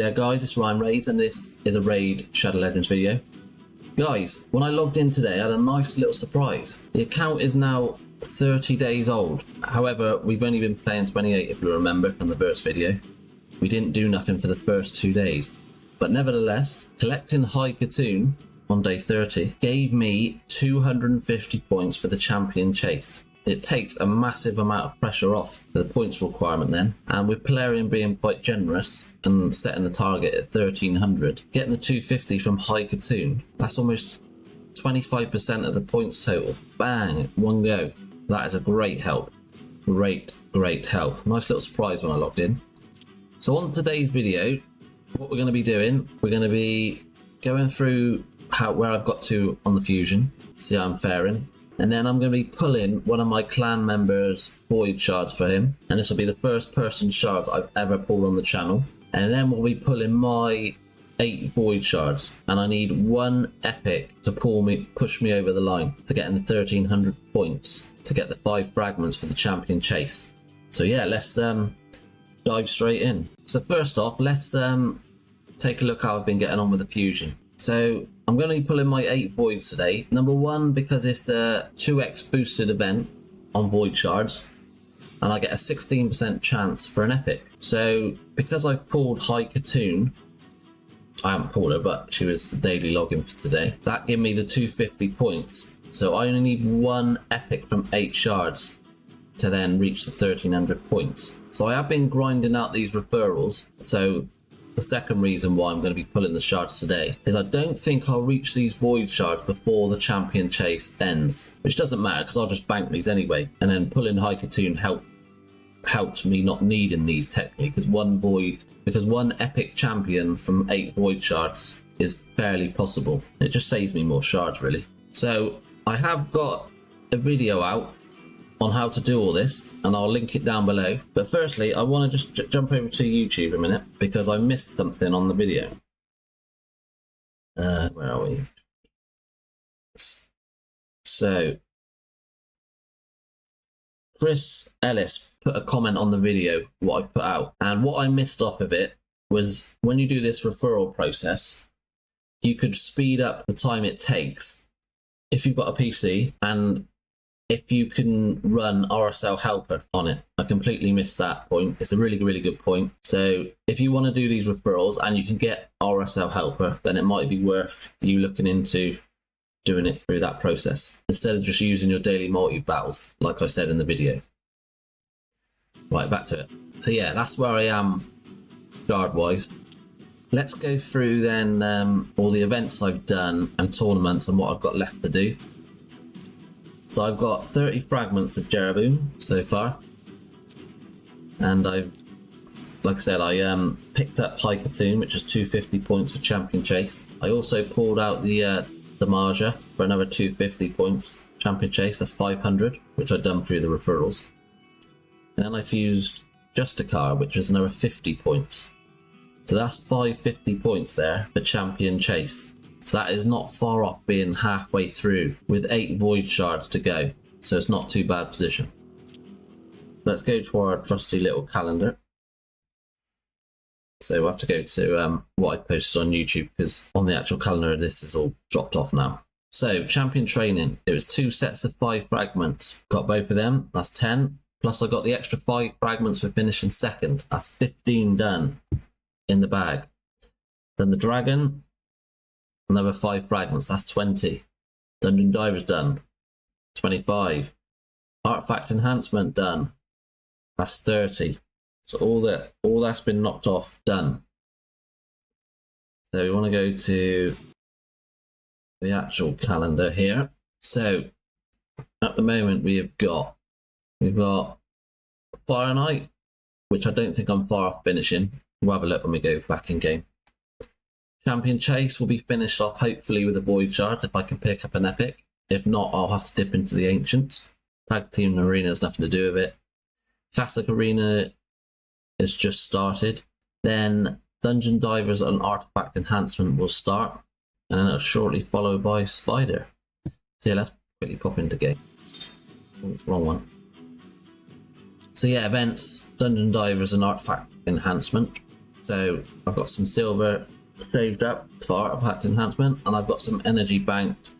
Yeah guys, it's Ryan Raids and this is a Raid Shadow Legends video. Guys, when I logged in today I had a nice little surprise. The account is now 30 days old. However, we've only been playing 28 if you remember from the first video. We didn't do nothing for the first 2 days. But nevertheless, collecting High Katoon on day 30 gave me 250 points for the champion chase. It takes a massive amount of pressure off the points requirement then, and with Plarian being quite generous and setting the target at 1300, getting the 250 from High Katoon, that's almost 25% of the points total. Bang, one go. That is a great help. Great help. Nice little surprise when I logged in. So on today's video, what we're going to be doing, we're going to be going through where I've got to on the fusion, see how I'm faring. And then I'm going to be pulling one of my clan members' void shards for him. And this will be the first person shards I've ever pulled on the channel. And then we'll be pulling my 8 void shards. And I need 1 epic to push me over the line to get in the 1300 points to get the 5 fragments for the champion chase. So yeah, let's dive straight in. So first off, let's take a look how I've been getting on with the fusion. So I'm going to be pulling my 8 voids today. Number 1, because it's a 2x boosted event on void shards, and I get a 16% chance for an epic. So because I've pulled High Katoon, I haven't pulled her, but she was the daily login for today. That gave me the 250 points. So I only need 1 epic from 8 shards to then reach the 1300 points. So I have been grinding out these referrals. So the second reason why I'm going to be pulling the shards today is I don't think I'll reach these void shards before the champion chase ends, which doesn't matter because I'll just bank these anyway. And then pulling High Katoon helped me not needing these technically, because one epic champion from 8 void shards is fairly possible. It just saves me more shards really. So I have got a video out on how to do all this, and I'll link it down below. But firstly, I want to just jump over to YouTube a minute because I missed something on the video. Where are we? So Chris Ellis put a comment on the video what I've put out, and what I missed off of it was when you do this referral process, you could speed up the time it takes if you've got a PC and if you can run RSL Helper on it. I completely missed that point. It's a really good point. So if you want to do these referrals and you can get RSL Helper, then it might be worth you looking into doing it through that process instead of just using your daily multi battles like I said in the video. Right, back to it. So yeah, that's where I am shard wise. Let's go through then all the events I've done and tournaments and what I've got left to do. So I've got 30 fragments of Geras so far, and like I said, I picked up High Katoon, which is 250 points for champion chase. I also pulled out the Marja for another 250 points champion chase. That's 500, which I've done through the referrals. And then I fused Justicar, which was another 50 points. So that's 550 points there for champion chase. So that is not far off being halfway through with 8 void shards to go. So it's not too bad position. Let's go to our trusty little calendar. So we'll have to go to what I posted on YouTube because on the actual calendar this is all dropped off now. So champion training, it was 2 sets of 5 fragments. Got both of them, that's 10. Plus I got the extra 5 fragments for finishing second. That's 15 done in the bag. Then the dragon, another 5 fragments, that's 20. Dungeon Divers done, 25. Artifact enhancement done, that's 30. So all that's been knocked off, done. So we want to go to the actual calendar here. So at the moment we've got Fire Knight, which I don't think I'm far off finishing. We'll have a look when we go back in game. Champion Chase will be finished off hopefully with a void shard if I can pick up an epic. If not, I'll have to dip into the Ancients. Tag Team Arena has nothing to do with it. Classic Arena is just started. Then Dungeon Divers and Artifact Enhancement will start, and then it'll shortly followed by Spider. So yeah, let's quickly pop into game. Wrong one. So yeah, events, Dungeon Divers and Artifact Enhancement. So I've got some silver saved up for artifact enhancement, and I've got some energy banked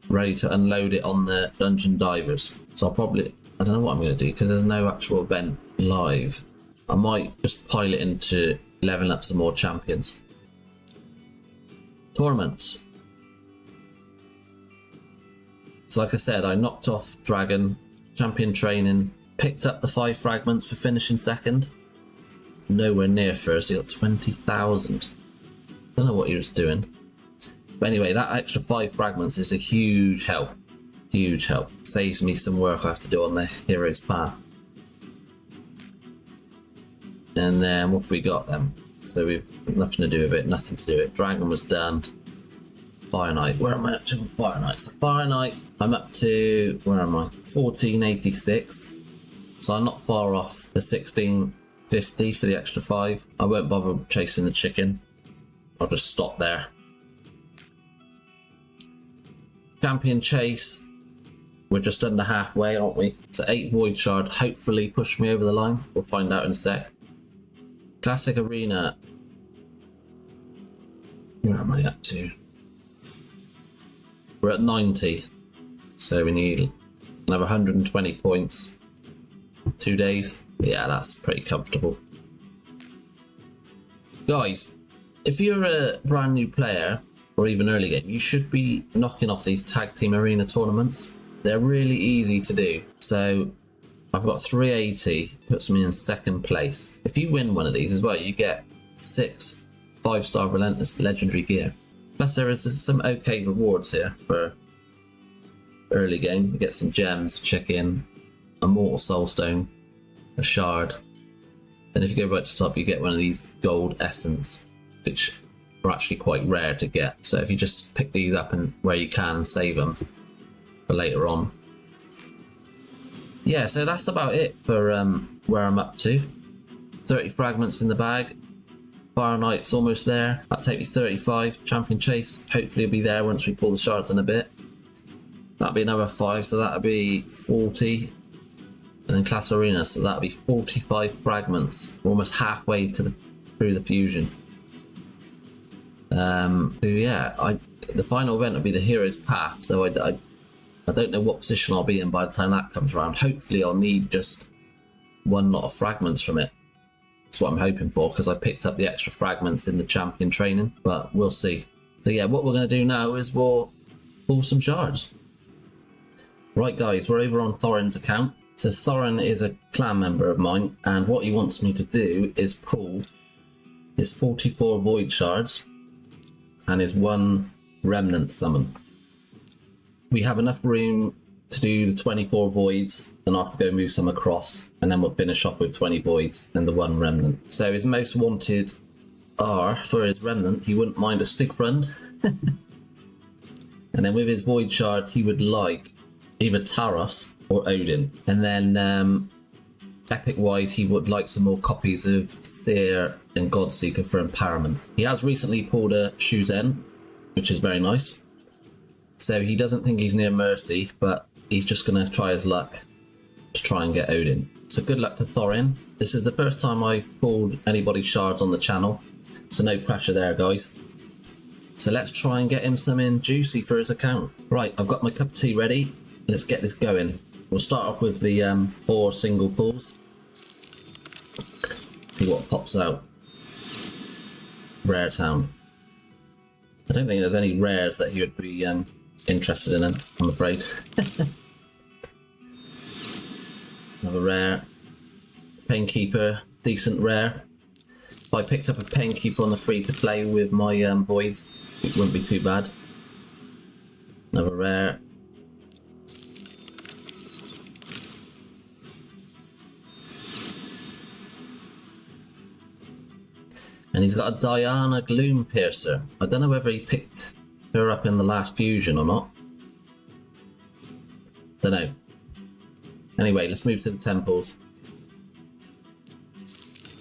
ready to unload it on the dungeon divers. So I'll probably, I don't know what I'm going to do because there's no actual event live. I might just pile it into leveling up some more champions. Tournaments. So like I said, I knocked off Dragon, champion training, picked up the 5 fragments for finishing second. Nowhere near first, he got 20,000. Don't know what he was doing. But anyway, that extra 5 fragments is a huge help. Huge help. Saves me some work I have to do on the hero's path. And then what have we got then? So we've nothing to do with it, nothing to do with it. Dragon was done. Fire Knight, where am I up to on Fire Knight? So Fire Knight, I'm up to, where am I? 1486. So I'm not far off the 1650 for the extra 5. I won't bother chasing the chicken. I'll just stop there. Champion chase. We're just under halfway, aren't we? So 8 void shard hopefully push me over the line. We'll find out in a sec. Classic arena. Where am I up to? We're at 90. So we need another 120 points. 2 days. Yeah, that's pretty comfortable. Guys, if you're a brand new player or even early game, you should be knocking off these tag team arena tournaments. They're really easy to do. So I've got 380, puts me in second place. If you win one of these as well, you get 6 5-star relentless legendary gear. Plus there is some okay rewards here for early game. You get some gems, chicken, a mortal soulstone, a shard. Then if you go right to the top, you get one of these gold essence, which are actually quite rare to get. So if you just pick these up and where you can and save them for later on. Yeah, so that's about it for where I'm up to. 30 fragments in the bag. Fire Knight's almost there. That'll take me 35. Champion chase, hopefully it'll be there once we pull the shards in a bit. That'll be another 5, so that'll be 40. And then class arena, so that'll be 45 fragments. We're almost halfway to through the fusion. So yeah, the final event will be the hero's path. So I don't know what position I'll be in by the time that comes around. Hopefully I'll need just one lot of fragments from it. That's what I'm hoping for, because I picked up the extra fragments in the champion training, but we'll see. So yeah, what we're going to do now is we'll pull some shards. Right guys, we're over on Thoren's account. So Thoren is a clan member of mine, and what he wants me to do is pull his 44 void shards and his 1 remnant summon. We have enough room to do the 24 voids, then I'll have to go move some across, and then we'll finish off with 20 voids and the 1 remnant. So his most wanted are, for his remnant, he wouldn't mind a Sigfriend. And then with his void shard, he would like either Taros or Odin. And then epic wise, he would like some more copies of Seer and Godseeker for empowerment. He has recently pulled a Shuzen, which is very nice. So he doesn't think he's near Mercy, but he's just going to try his luck to try and get Odin. So good luck to Thoren. This is the first time I've pulled anybody's shards on the channel, so no pressure there, guys. So let's try and get him something juicy for his account. Right, I've got my cup of tea ready. Let's get this going. We'll start off with the 4 single pulls. See what pops out. Rare Town. I don't think there's any rares that he would be interested in, I'm afraid. Another rare. Painkeeper, decent rare. If I picked up a Painkeeper on the free to play with my voids, it wouldn't be too bad. Another rare. And he's got a Diana Gloom Piercer. I don't know whether he picked her up in the last fusion or not. Don't know. Anyway, let's move to the temples.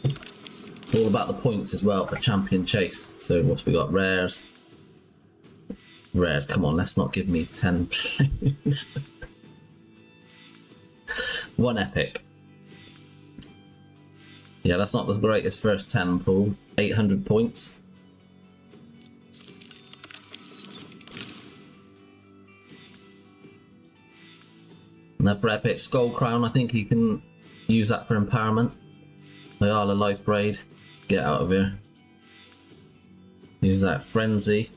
It's all about the points as well for champion chase. So what have we got? Rares. Rares, come on, let's not give me 10 blues. 1 epic. Yeah, that's not the greatest first 10 pull. 800 points. Another epic Skull Crown. I think he can use that for empowerment. Ayala Life Braid. Get out of here. Use that Frenzy.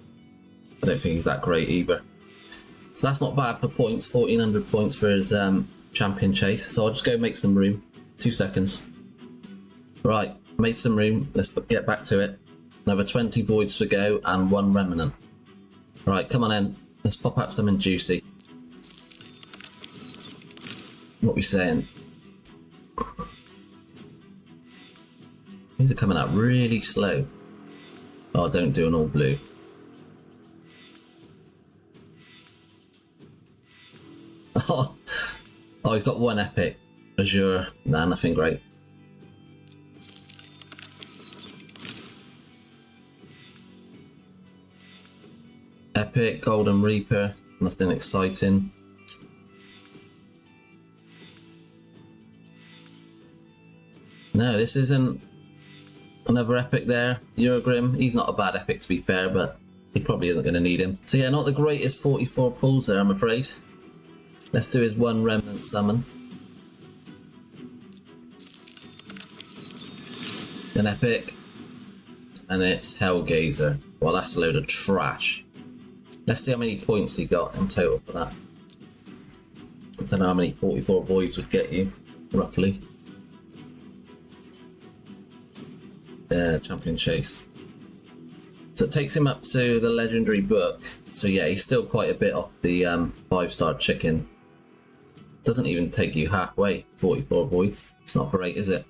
I don't think he's that great either. So that's not bad for points. 1400 points for his champion chase. So I'll just go make some room. 2 seconds. Right, made some room. Let's get back to it. Another 20 voids to go and 1 remnant. Right, come on in. Let's pop out something juicy. What are we saying? These are coming out really slow. Oh, don't do an all blue. Oh, he's got 1 epic. Azure. Nah, nothing great. Epic, Golden Reaper, nothing exciting. No, this isn't another epic there. Eurogrim, he's not a bad epic to be fair, but he probably isn't going to need him. So yeah, not the greatest 44 pulls there, I'm afraid. Let's do his 1 remnant summon. An epic. And it's Hellgazer. Well, that's a load of trash. Let's see how many points he got in total for that. I don't know how many 44 voids would get you, roughly. Champion Chase. So it takes him up to the legendary book. So yeah, he's still quite a bit off the 5-star chicken. Doesn't even take you halfway, 44 voids. It's not great, is it?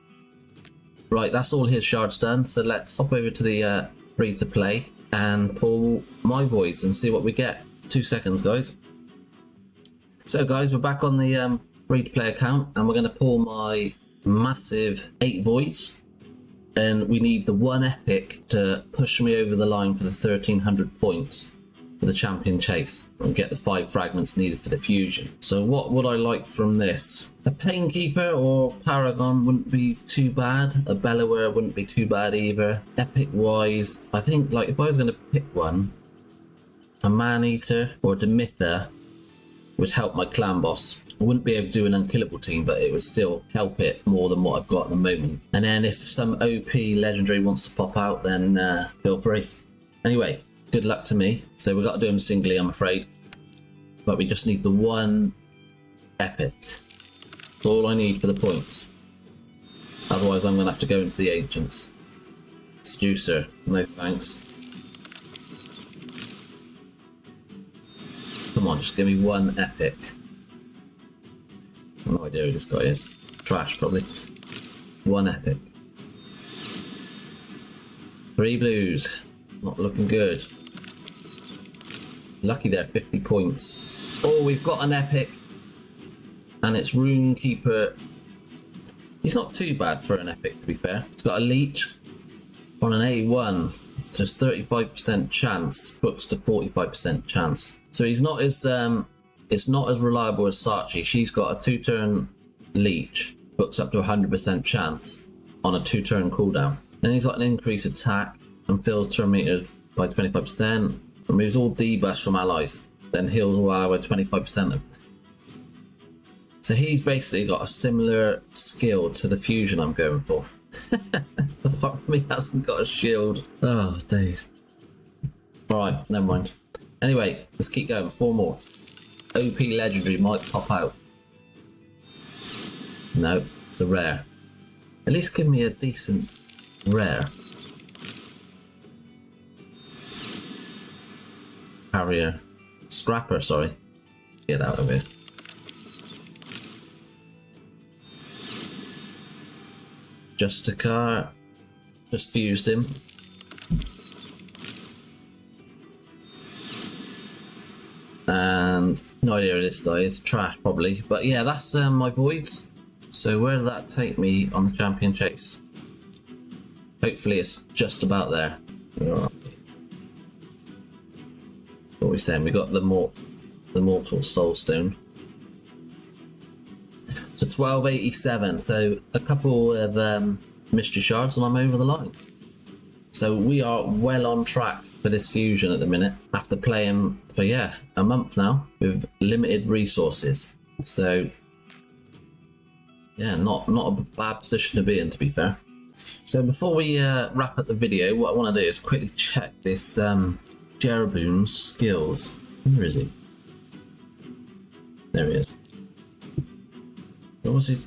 Right, that's all his shards done. So let's hop over to the free to play and pull my voids and see what we get. 2 seconds, guys. So guys, we're back on the free to play account and we're going to pull my massive 8 voids. And we need the 1 epic to push me over the line for the 1300 points for the champion chase and get the 5 fragments needed for the fusion. So what would I like from this? A Painkeeper or Paragon wouldn't be too bad. A Bellower wouldn't be too bad either. Epic wise, I think like if I was going to pick one, a Man-Eater or a Demither would help my clan boss. I wouldn't be able to do an unkillable team, but it would still help it more than what I've got at the moment. And then if some OP legendary wants to pop out, then feel free. Anyway, good luck to me. So we've got to do them singly, I'm afraid. But we just need the 1 epic. That's all I need for the points. Otherwise I'm going to have to go into the Ancients. Seducer, no thanks. Come on, just give me 1 epic. No idea who this guy is. Trash, probably. 1 epic. 3 blues. Not looking good. Lucky there, 50 points. Oh, we've got an epic. And it's Runekeeper. He's not too bad for an epic, to be fair. It's got a leech on an A1. So it's 35% chance. Books to 45% chance. So he's not as... it's not as reliable as Sachi. She's got a 2-turn leech, books up to 100% chance on a 2-turn cooldown. Then he's got an increased attack and fills turn meters by 25%, removes all debuffs from allies, then heals all allies by 25% of. So he's basically got a similar skill to the fusion I'm going for. Apart from he hasn't got a shield. Oh, days. Alright, never mind. Anyway, let's keep going. 4 more. OP legendary might pop out. No, it's a rare. At least give me a decent rare. Harrier. Scrapper, sorry. Get out of here. Justicar. Just fused him. And no idea who this guy is. Trash, probably. But yeah, that's my voids. So where did that take me on the champion chase? Hopefully it's just about there. What are we saying? We got the Mortal Soul Stone. So 1287. So a couple of mystery shards and I'm over the line. So we are well on track for this fusion at the minute, after playing for, yeah, a month now with limited resources. So, yeah, not a bad position to be in, to be fair. So before we wrap up the video, what I want to do is quickly check this Jeroboam's skills. Where is he? There he is. So what's he?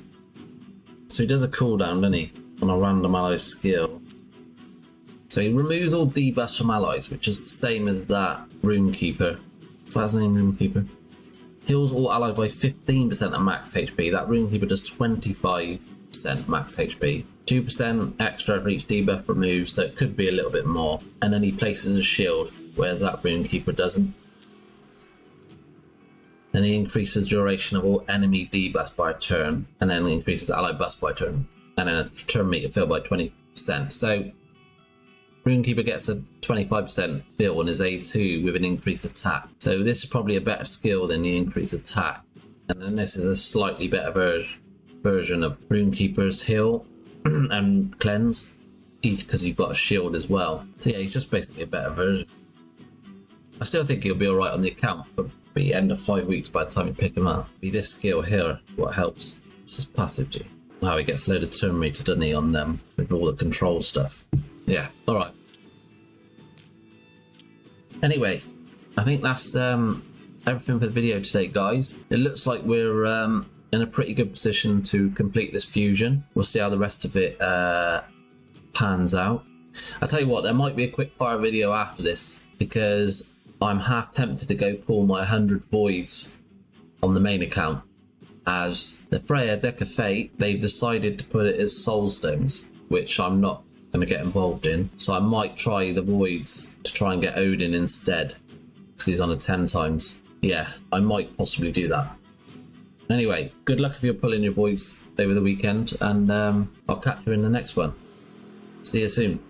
So he does a cooldown, doesn't he, on a random ally skill. So he removes all debuffs from allies, which is the same as that Runekeeper. So that's the name, Runekeeper. Heals all allies by 15% of max HP. That Runekeeper does 25% max HP. 2% extra for each debuff removed, so it could be a little bit more. And then he places a shield, whereas that Runekeeper doesn't. Then he increases duration of all enemy debuffs by a turn, and then increases ally buffs by a turn, and then a turn meter fill by 20%. So Runekeeper gets a 25% fill on his A2 with an increased attack. So this is probably a better skill than the increased attack. And then this is a slightly better version of Runekeeper's heal and cleanse, each because you've got a shield as well. So yeah, he's just basically a better version. I still think he'll be alright on the account for the end of 5 weeks by the time you pick him up. Be this skill here what helps. It's just passive too. Now he gets a load of turn meter, doesn't he, on them with all the control stuff. Yeah, alright. Anyway, I think that's everything for the video today, guys. It looks like we're in a pretty good position to complete this fusion. We'll see how the rest of it pans out. I'll tell you what, there might be a quick fire video after this, because I'm half tempted to go pull my 100 voids on the main account, as the Freya Deck of Fate, they've decided to put it as soul stones, which I'm not going to get involved in. So I might try the voids to try and get Odin instead, because he's on a 10 times. Yeah, I might possibly do that. Anyway, good luck if you're pulling your voids over the weekend, and I'll catch you in the next one. See you soon.